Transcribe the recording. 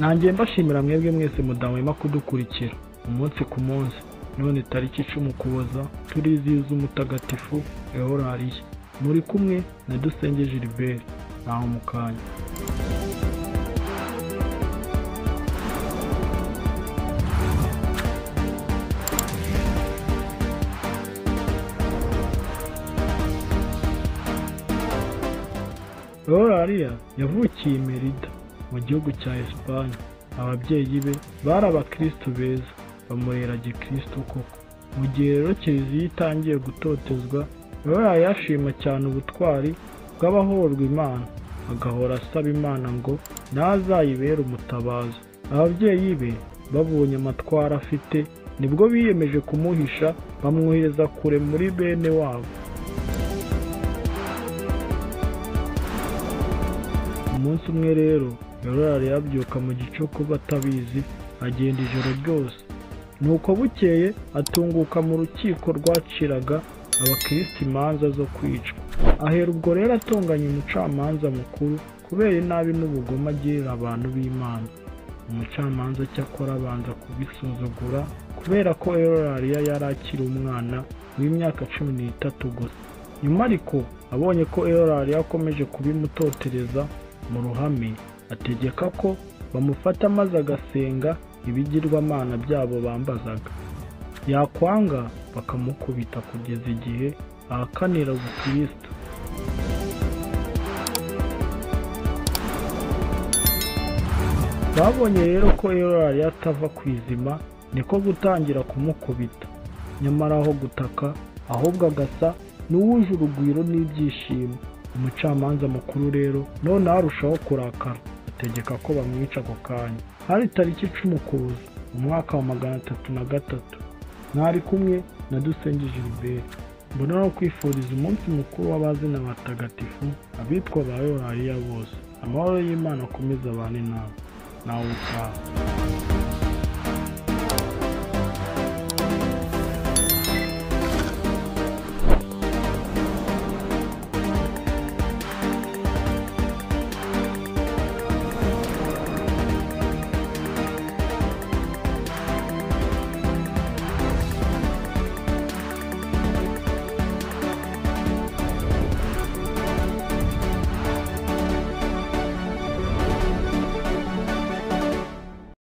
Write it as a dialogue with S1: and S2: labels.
S1: nanjye mbashimira mwebwe mwese mudahwema kudukurikira umunsi ku munsi. None tariki 10 Ukuboza turizihiza umutagatifu Eulariya. Muri kumwe na Dusenge Gilbert. Naho mukanya. Eulariya yavukiye i Merida mu gihugu cya Espagne. Ababyeyi be bari abakristo beza bamurera gikristo koko. Mu gihe rero Kiliziya itangiye gutotezwa, Eulariya yashima cyane ubutwari bw'abahorwa Imana, agahora asaba Imana ngo nazayibere umutabazi. Ababyeyi be babonye amatwara afite nibwo biyemeje kumuhisha, bamwohereza kure muri bene wabo. Umunsi umwe rero Eulariya abyuka mu gicuku batabizi, agenda ijoro ryose. Nuko bukeye atunguka mu rukiko rwaciraga abakristo imanza zo kwicwa. Ahera ubwo rero atonganya umucamanza mukuru kubera inabi n'ubugome agirira abantu b'Imana. Umucamanza cyakora abanza kubisuzugura kubera ko Eulariya yari akiri umwana w'imyaka 13 gusa. Nyuma ariko abonye ko Eulariya akomeje kubimutotereza mu ruhame, ategeka ko bamufata maze agasenga ibigirwamana byabo bambazaga. Yakwanga bakamukubita kugeza igihe ahakanira ubukristo. Babonye rero ko Eulariya atava ku izima, niko gutangira kumukubita. Nyamara aho gutaka ahubwo agasa n'uwuje urugwiro n'ibyishimo. Umucamanza mukuru rero none arushaho kurakara, ategeka ko bamwica ako kanya. Hari tariki 10 Ukuboza mu mwaka wa 303. Mwari kumwe na Dusenge Gilbert. Mbona no kwifuriza umunsi mukuru w'abazina batagatifu abitwa ba Eulariya bose. Amahoro y'Imana akomeza abane nawe. Nawe utaha.